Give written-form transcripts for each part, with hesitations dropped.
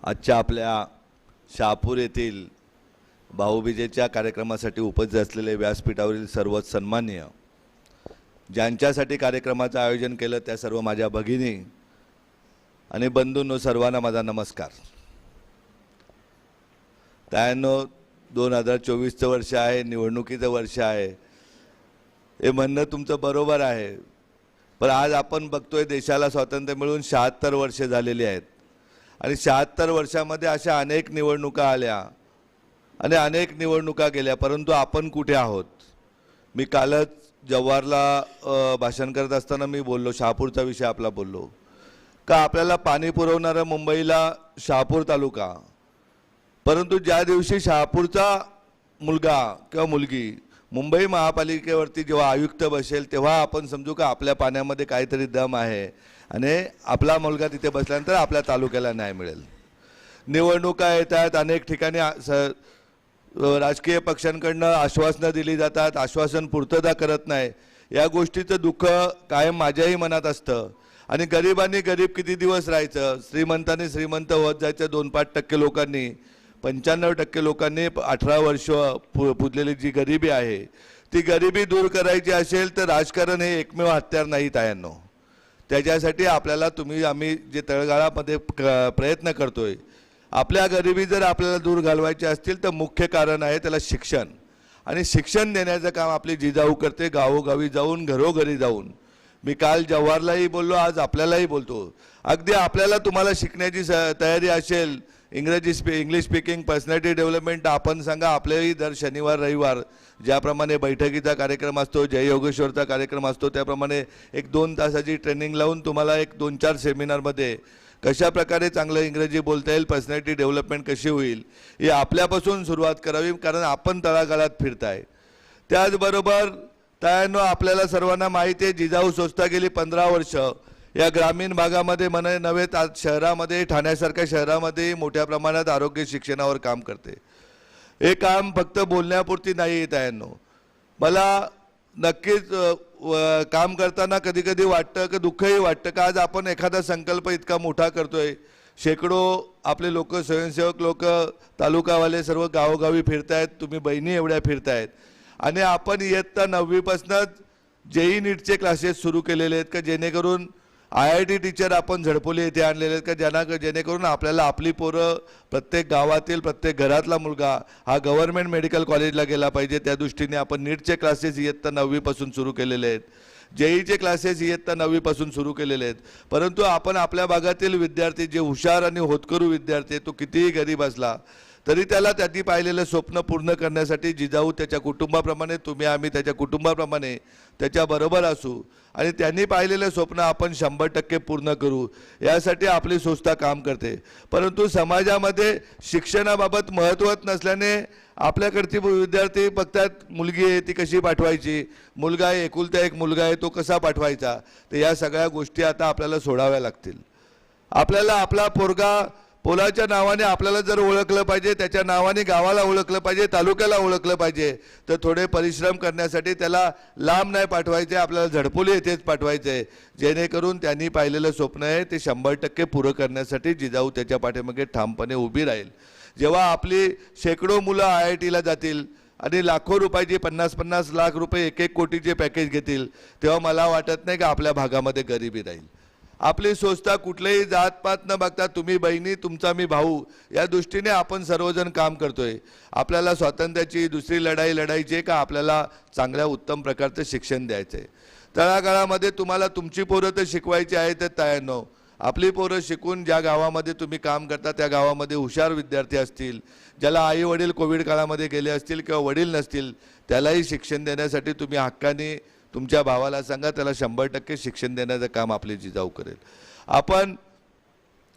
आजच्या आपल्या शहापूर येथील भाऊबीजेच्या कार्यक्रमासाठी उपस्थित असलेले व्यासपीठावरील सर्व सन्माननीय, ज्यांच्यासाठी कार्यक्रमाचं आयोजन केलं त्या सर्व माझ्या भगिनी आणि बंधूंनो, सर्वांना माझा नमस्कार. त्यानो 2024चं वर्ष आहे, निवडणुकीचं वर्ष आहे. हे म्हणणं तुमचं बरोबर आहे, पण आज आपण बघतोय देशाला स्वातंत्र्य मिळून 76 वर्षे झालेली आहेत आणि 76 वर्षामध्ये अशा अनेक निवडणुका आल्या आणि अनेक निवडणुका गेल्या, परंतु आपण कुठे आहोत? मी कालच जव्हारला भाषण करत असताना मी बोललो, शहापूरचा विषय आपला बोललो का आपल्याला पाणी पुरवणारा मुंबईला शहापूर तालुका, परंतु ज्या दिवशी शहापूरचा मुलगा किंवा मुलगी मुंबई महापालिकेवरती जेव्हा आयुक्त बसेल तेव्हा आपण समजू का आपल्या पाण्यामध्ये काहीतरी दम आहे आणि आपला मुलगा तिथे बसल्यानंतर आपल्या तालुक्याला न्याय मिळेल. निवडणुका येतात, अनेक ठिकाणी राजकीय पक्षांकडून आश्वासनं दिली जातात, आश्वासन पूर्तता करत नाही. या गोष्टीचं दुःख कायम माझ्याही मनात असतं. आणि गरिबांनी गरीब किती दिवस राहायचं, श्रीमंतांनी श्रीमंत होत जायचं. 2-5% लोकांनी, 95% लोकांनी 18 वर्ष पुजलेली जी गरिबी आहे ती गरिबी दूर करायची असेल तर राजकारण हे एकमेव हत्यार नाही तायांनो. त्याच्यासाठी आपल्याला आम्ही जे तळागाळामध्ये प्रयत्न करतोय, आपल्या गरिबी जर आपल्याला दूर घालवायचे असतील तर मुख्य कारण आहे त्याला शिक्षण. आणि शिक्षण देण्याचं काम आपली जिजाऊ करते, गावोगावी जाऊन, घरोघरी जाऊन. मी काल जव्हारलाही बोललो, आज आपल्यालाही बोलतो. अगदी आपल्याला तुम्हाला शिकण्याची तयारी असेल, इंग्लिश स्पीकिंग, पर्सनॅलिटी डेव्हलपमेंट, आपण सांगा. आपल्याही दर शनिवार रविवार ज्याप्रमाणे बैठकीचा कार्यक्रम असतो, जय योगेश्वरचा कार्यक्रम असतो, त्याप्रमाणे 1-2 तासाची ट्रेनिंग लावून तुम्हाला 1-2-4 सेमिनारमध्ये कशा प्रकारे चांगलं इंग्रजी बोलता येईल, पर्सनॅलिटी डेव्हलपमेंट कशी होईल, ही आपल्यापासून सुरुवात करावी, कारण आपण तळागाळात फिरताय. त्याचबरोबर त्यानो आपल्याला सर्वांना माहिती आहे, जिजाऊ संस्था गेली 15 वर्ष या ग्रामीण भागामध्ये नव्हे शहरामध्ये, ठाण्यासारख्या शहरामध्ये मोठ्या प्रमाणात आरोग्य शिक्षणावर काम करते. हे काम फक्त बोलण्यापुरती नाही येत आहे. मला नक्कीच काम करताना कधी कधी वाटतं की दुःखही वाटतं का आज आपण एखादा संकल्प इतका मोठा करतोय, शेकडो आपले लोक, स्वयंसेवक लोक, तालुकावाले सर्व गावोगावी फिरतायत, तुम्ही बहिणी एवढ्या फिरतायत, आणि आपण इयत्ता 9वीपासूनच जेई नीटचे क्लासेस सुरू केलेले आहेत का जेणेकरून IIT टीचर आपण झडपोली येथे आणलेले आहेत का जेणेकरून आपल्याला आपली पोरं, प्रत्येक गावातील प्रत्येक घरातला मुलगा हा गव्हर्नमेंट मेडिकल कॉलेजला गेला पाहिजे. त्या दृष्टीने आपण नीटचे क्लासेस इयत्ता 9वीपासून सुरू केलेले आहेत, जेईचे क्लासेस इयत्ता 9वीपासून सुरू केलेले आहेत. परंतु आपण आपल्या भागातील विद्यार्थी जे हुशार आणि होतकरू विद्यार्थी, तो कितीही गरीब असला तरी त्याला त्यांनी पाहिलेलं स्वप्न पूर्ण करण्यासाठी जिजाऊ त्याच्या कुटुंबाप्रमाणे, तुम्ही आम्ही त्याच्या कुटुंबाप्रमाणे त्याच्याबरोबर असू आणि त्यांनी पाहिलेलं स्वप्न आपण 100% पूर्ण करू, यासाठी आपली संस्था काम करते. परंतु समाजामध्ये शिक्षणाबाबत महत्त्वच नसल्याने आपल्याकडची विद्यार्थी बघतात, मुलगी आहे ती कशी पाठवायची, मुलगा आहे एकुलता एक मुलगा आहे तो कसा पाठवायचा. तर या सगळ्या गोष्टी आता आपल्याला सोडाव्या लागतील. आपल्याला आपला पोरगा पोलाच्या नावाने आपल्याला जर ओळखलं पाहिजे, त्याच्या नावाने गावाला ओळखलं पाहिजे, तालुक्याला ओळखलं पाहिजे, तर थोडे परिश्रम करण्यासाठी त्याला लांब नाही पाठवायचे, आपल्याला झडपोली येथेच पाठवायचे, जेणेकरून त्यांनी पाहिलेलं स्वप्न आहे ते 100% पुरं करण्यासाठी जिजाऊ त्याच्या पाठीमागे ठामपणे उभी राहील. जेव्हा आपली शेकडो मुलं IITला जातील आणि लाखो रुपयाची 50-50 लाख रुपये 1-1 कोटीचे पॅकेज घेतील, तेव्हा मला वाटत नाही की आपल्या भागामध्ये गरिबी राहील. आपली संस्था कुठलेही जातपात न बघता, तुम्ही बहिणी, तुमचा मी भाऊ, या दृष्टीने आपण सर्वजण काम करतोय. आपल्याला स्वातंत्र्याची दुसरी लढाई लढायची का आपल्याला चांगल्या उत्तम प्रकारचं शिक्षण द्यायचं आहे. तळागाळामध्ये तुम्हाला तुमची पोरं तर शिकवायची आहे, तर तायांनो आपली पोरं शिकून ज्या गावामध्ये तुम्ही काम करता त्या गावामध्ये हुशार विद्यार्थी असतील, ज्याला आई वडील कोविड काळामध्ये गेले असतील किंवा वडील नसतील, त्यालाही शिक्षण देण्यासाठी तुम्ही हक्काने तुमच्या भावाला सांगा, त्याला 100% शिक्षण देण्याचं काम आपली जिजाऊ करेल. आपण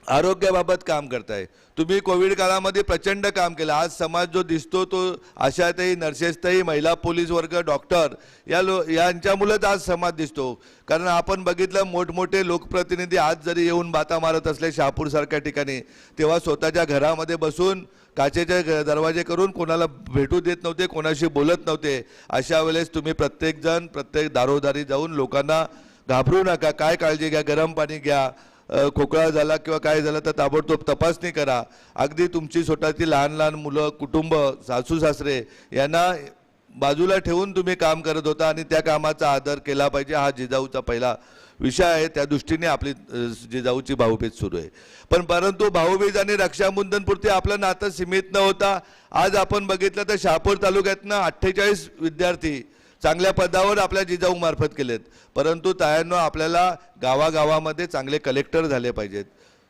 आरोग्याबाबत काम करताय, तुम्ही कोविड काळामध्ये प्रचंड काम केलं. आज समाज जो दिसतो तो आशाताई, नर्सेसताई, महिला पोलीस वर्ग, डॉक्टर यांच्यामुळेच आज समाज दिसतो. कारण आपण बघितलं मोठमोठे लोकप्रतिनिधी आज जरी येऊन बाता मारत असले शहापूरसारख्या ठिकाणी, तेव्हा स्वतःच्या घरामध्ये बसून काचेचे दरवाजे करून कोणाला भेटू देत नव्हते, कोणाशी बोलत नव्हते. अशा वेळेस तुम्ही प्रत्येक दारोदारी जाऊन लोकांना घाबरू नका, काय काळजी घ्या, गरम पाणी घ्या, खोकला झाला किंवा काय झालं तर ताबडतोब तपासणी करा. अगदी तुमची स्वतःची लहान लहान मुलं, कुटुंब, सासू सासरे यांना बाजूला ठेवून तुम्ही काम करत होता आणि त्या कामाचा आदर केला पाहिजे. हा जिजाऊचा पहिला विषय आहे. त्या दृष्टीने आपली जिजाऊची भाऊबीज सुरू आहे. परंतु भाऊबीज आणि रक्षाबंधनपुरती आपलं नातं सीमित न होता आज आपण बघितलं तर शहापूर तालुक्यातनं 48 विद्यार्थी चांगल्या पदावर आपल्या जिजाऊ मार्फत केलेत. परंतु तायांनो आपल्याला गावागावामध्ये चांगले कलेक्टर झाले पाहिजेत,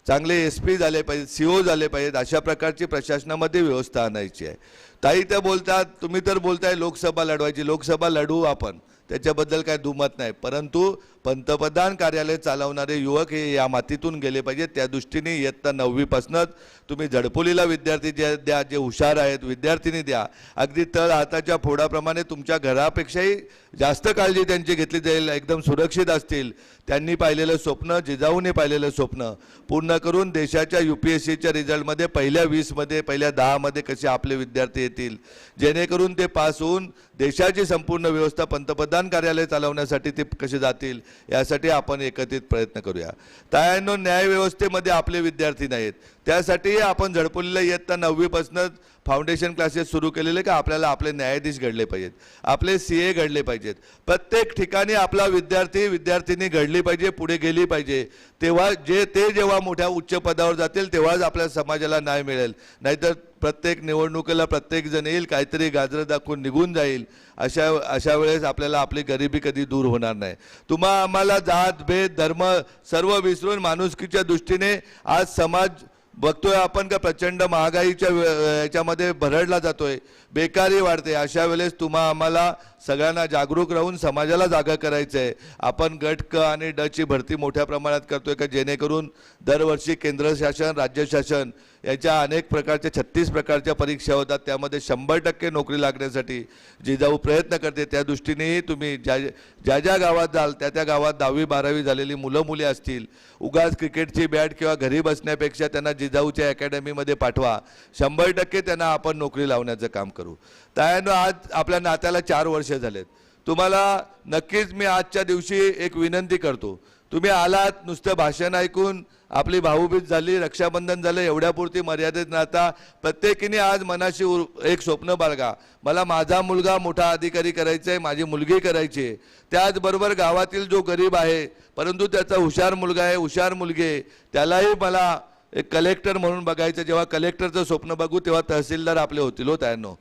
चांगले SP झाले पाहिजेत, CO झाले पाहिजेत. अशा प्रकारची प्रशासनामध्ये व्यवस्था आणायची आहे. ताई त्या बोलतात, तुम्ही तर बोलताय लोकसभा लढवायची. लोकसभा लढवू आपण, त्याच्याबद्दल काय दुमत नाही. परंतु पंतप्रधान कार्यालय चालवणारे युवक हे या मातीतून गेले पाहिजेत. त्या दृष्टीने इयत्ता 9वी पासूनच तुम्ही झडपोलीला विद्यार्थी द्या, जे हुशार आहेत विद्यार्थिनी द्या. अगदी तळ हाताच्या फोडाप्रमाणे तुमच्या घरापेक्षाही जास्त काळजी त्यांची घेतली जाईल. एकदम सुरक्षित असतील. त्यांनी पाहिलेलं स्वप्न, जिजाऊने पाहिलेलं स्वप्न पूर्ण करून देशाच्या UPSCच्या रिझल्टमध्ये पहिल्या 20मध्ये, पहिल्या 10मध्ये कसे आपले विद्यार्थी येतील, जेणेकरून ते पास होऊन देशाची संपूर्ण व्यवस्था पंतप्रधान कार्यालय चालवण्यासाठी ते कसे जातील यासाठी आपण एकत्रित प्रयत्न करूया. तायांनो, न्याय व्यवस्थेमध्ये आपले विद्यार्थी नाहीत. त्यासाठी आपण झडपोलीला इयत्ता 9वी पासूनच फाउंडेशन क्लासेस सुरू केलेले का आपल्याला आपले न्यायाधीश घडले पाहिजेत, आपले CA घडले पाहिजेत. प्रत्येक ठिकाणी आपला विद्यार्थिनी घडली पाहिजे, पुढे गेली पाहिजे. तेव्हा जेव्हा मोठ्या उच्च पदावर जातील तेव्हाच आपल्या समाजाला न्याय मिळेल. नाहीतर प्रत्येक निवडणुकीला प्रत्येक जण येईल, काहीतरी गाजरं दाखवून निघून जाईल. अशा वेळेस आपल्याला आपली गरिबी कधी दूर होणार नाही. तुम्हा आम्हाला जात भेद धर्म सर्व विसरून माणुसकीच्या दृष्टीने आज समाज बघतोय आपण का प्रचंड महागाईच्या याच्यामध्ये भरडला जातोय, बेकारी वाढते. अशा वेळेस तुम्हा आम्हाला सगळ्यांना जागरूक राहून समाजाला जागा करायचं आहे. आपण गट क आणि ड ची भरती मोठ्या प्रमाणात करतोय का जेणेकरून दरवर्षी केंद्र शासन, राज्य शासन याच्या अनेक प्रकारच्या 36 प्रकारच्या परीक्षा होतात. त्यामध्ये 100% नोकरी लागण्यासाठी जिजाऊ प्रयत्न करते. त्या दृष्टीनेही तुम्ही ज्या गावात जाल त्या गावात 10वी 12वी झालेली मुलं मुली असतील, उगाच क्रिकेटची बॅट किंवा घरी बसण्यापेक्षा त्यांना जिजाऊच्या अकॅडमीमध्ये पाठवा. 100% त्यांना आपण नोकरी लावण्याचं काम करू. त्यानं आज आपल्या नात्याला 4 वर्ष झालेत. तुम्हाला नक्कीच मी आजच्या दिवशी एक विनंती करतो. तुम्ही आलात, नुसतं भाषण ऐकून आपली भाऊबीज झाली, रक्षाबंधन झालं एवढ्यापुरती मर्यादित राहता. प्रत्येकीने आज मनाशी एक स्वप्न बाळगा. मला माझा मुलगा मोठा अधिकारी करायचा आहे, माझी मुलगी करायची आहे. त्याचबरोबर गावातील जो गरीब आहे परंतु त्याचा हुशार मुलगा आहे, हुशार मुलगी आहे, त्यालाही मला एक कलेक्टर म्हणून बघायचं. जेव्हा कलेक्टरचं स्वप्न बघू तेव्हा तहसीलदार आपले होतील. हो त्यांनो,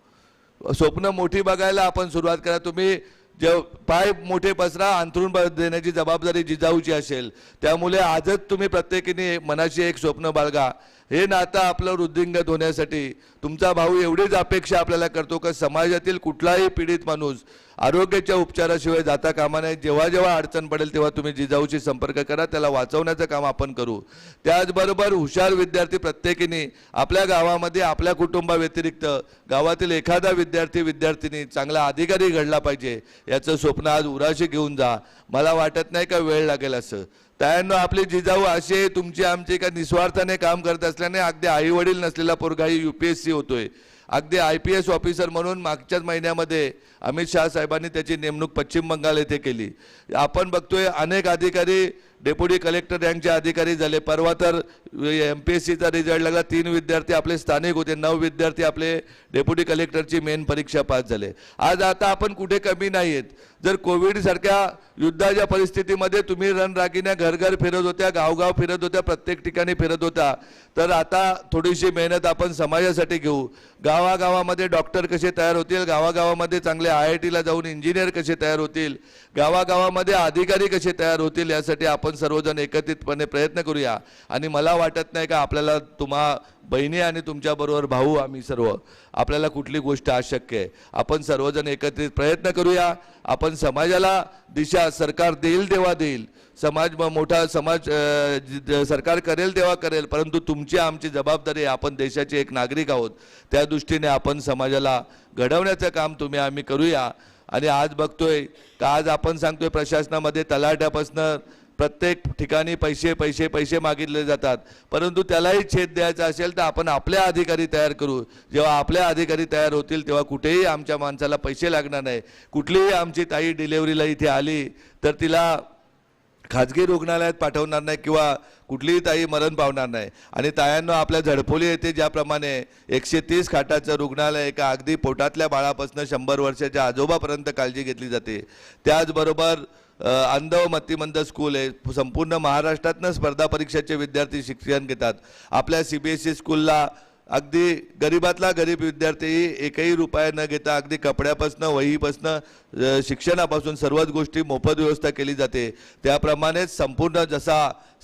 स्वप्न मोठी बघायला आपण सुरुवात करा. तुम्ही जे पाय मोठे पसरा, अंथरूण देण्याची जबाबदारी जिजाऊची असेल. त्यामुळे आजच तुम्ही प्रत्येकीने मनाशी एक स्वप्न बाळगा. हे नातं आपलं वृद्धिंगत होण्यासाठी तुमचा भाऊ एवढीच अपेक्षा आपल्याला करतो का समाजातील कुठलाही पीडित माणूस आरोग्याच्या उपचाराशिवाय जाता कामा नये. जेव्हा जेव्हा अडचण पडेल तेव्हा तुम्ही जिजाऊशी संपर्क करा, त्याला वाचवण्याचं काम आपण करू. त्याचबरोबर हुशार विद्यार्थी प्रत्येकीने आपल्या गावामध्ये आपल्या कुटुंबाव्यतिरिक्त गावातील एखादा विद्यार्थी चांगला अधिकारी घडला पाहिजे याचं स्वप्न आज उराशी घेऊन जा. मला वाटत नाही का वेळ लागेल असं. त्यानं आपली जिजाऊ असे तुमची आमची का निस्वार्थाने काम करत असल्याने अगदी आई वडील नसलेला पोरगाही UPSC होतोय. अगदी IPS ऑफिसर म्हणून मागच्याच महिन्यामध्ये अमित शाह साहेबांनी त्याची नेमणूक पश्चिम बंगाल येथे केली. आपण बघतोय अनेक अधिकारी डेप्युटी कलेक्टर रँकचे अधिकारी झाले. परवा तर MPSCचा रिझल्ट लागला, 3 विद्यार्थी आपले स्थानिक होते, 9 विद्यार्थी आपले डेप्युटी कलेक्टरची मेन परीक्षा पास झाले. आज आता आपण कुठे कमी नाही आहेत. जर कोविड सारख्या युद्धाच्या परिस्थितीमध्ये तुम्ही रणरागिण्या घर फिरत होत्या, गावगाव फिरत होत्या, प्रत्येक ठिकाणी फिरत होता, तर आता थोडीशी मेहनत आपण समाजासाठी घेऊ. गावागावामध्ये डॉक्टर कसे तयार होतील, गावागावामध्ये चांगले IITला जाऊन इंजिनियर कसे तयार होतील, गावागावामध्ये अधिकारी कसे तयार होतील यासाठी आपण सर्वजण एकत्रितपणे प्रयत्न करूया. आणि मला वाटत नाही का आपल्याला तुम्हा बहिणी आणि तुमच्याबरोबर भाऊ आम्ही सर्व आपल्याला कुठली गोष्ट अशक्य आहे. आपण सर्वजण एकत्रित प्रयत्न करूया. आपण समाजाला दिशा सरकार देईल तेव्हा देईल, मोठा समाज सरकार करेल तेव्हा करेल, परंतु तुमची आमची जबाबदारी, आपण देशाचे एक नागरिक आहोत, त्या दृष्टीने आपण समाजाला घडवण्याचं काम तुम्ही आम्ही करूया. आणि आज बघतोय का आज आपण सांगतोय प्रशासनामध्ये तलाट्यापासून प्रत्येक ठिकाणी पैसे मागितले जातात. परंतु त्यालाही छेद द्यायचा असेल तर आपण आपले अधिकारी तयार करू. जेव्हा आपले अधिकारी तयार होतील तेव्हा कुठेही आमच्या माणसाला पैसे लागणार नाही. कुठलीही आमची ताई डिलेवरीला इथे आली तर तिला खाजगी रुग्णालयात पाठवणार नाही किंवा कुठलीही ताई मरण पावणार नाही. आणि तायांना आपल्या झडपोली येथे ज्याप्रमाणे 130 खाटाचं रुग्णालय एका अगदी पोटातल्या बाळापासून 100 वर्षाच्या आजोबापर्यंत काळजी घेतली जाते, त्याचबरोबर अंध व मतिमंद स्कूल आहे. संपूर्ण महाराष्ट्रातनं स्पर्धा परीक्षेचे विद्यार्थी शिक्षण घेतात. आपल्या CBSE स्कूलला अगदी गरीबातला गरीब विद्यार्थी एकही रुपया न घेता अगदी कपड्यापासून वहीपासून शिक्षणापासून सर्वच गोष्टी मोफत व्यवस्था केली जाते. त्याप्रमाणेच संपूर्ण जसा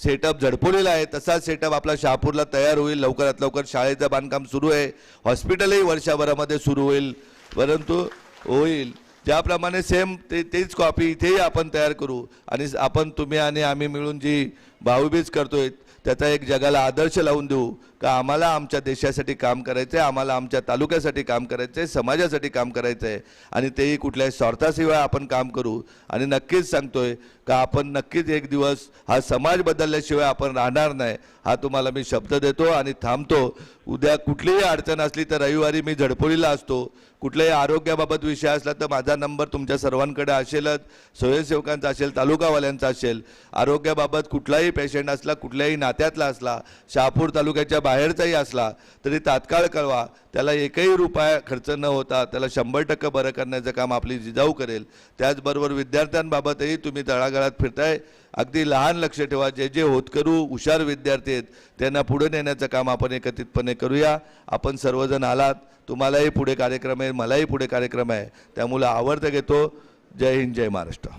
सेटअप झडपोलीला आहे तसा सेटअप आपला शहापूरला तयार होईल. लवकरात लवकर शाळेचं बांधकाम सुरू आहे. हॉस्पिटलही वर्षभरामध्ये सुरू होईल, परंतु होईल ज्याप्रमाणे सेम तेच कॉपी इथेही आपण तयार करू. आणि आपण तुम्ही आणि आम्ही मिळून जी भाऊबीज करतोय त्याचा एक जगाला आदर्श लावून देऊ का आम्हाला आमच्या देशासाठी काम करायचं आहे, आम्हाला आमच्या तालुक्यासाठी काम करायचं आहे, समाजासाठी काम करायचं आहे. आणि तेही कुठल्याही स्वार्थाशिवाय आपण काम करू. आणि नक्कीच सांगतोय का आपण नक्कीच एक दिवस हा समाज बदलल्याशिवाय आपण राहणार नाही, हा तुम्हाला मी शब्द देतो. आणि थांबतो. उद्या कुठलीही अडचण असली तर रविवारी मी झडपोलीला असतो. कुठल्याही आरोग्याबाबत विषय असला तर माझा नंबर तुमच्या सर्वांकडे असेलच, स्वयंसेवकांचा असेल, तालुकावाल्यांचा असेल. आरोग्याबाबत कुठलाही पेशंट असला, कुठल्याही नात्यातला असला, शहापूर तालुक्याच्या बाहेरचाही असला तरी तात्काळ कळवा. त्याला एकही रुपया खर्च न होता त्याला 100% बरं करण्याचं काम आपली जिजाऊ करेल. त्याचबरोबर विद्यार्थ्यांबाबतही तुम्ही तळागाळात फिरताय, अगदी लहान लक्ष ठेवा. जे जे होतकरू हुशार विद्यार्थी आहेत त्यांना पुढे नेण्याचं काम आपण एकत्रितपणे करूया. आपण सर्वजण आलात, तुम्हालाही पुढे कार्यक्रम आहे, मलाही पुढे कार्यक्रम आहे, त्यामुळे आवडतं घेतो. जय हिंद, जय महाराष्ट्र.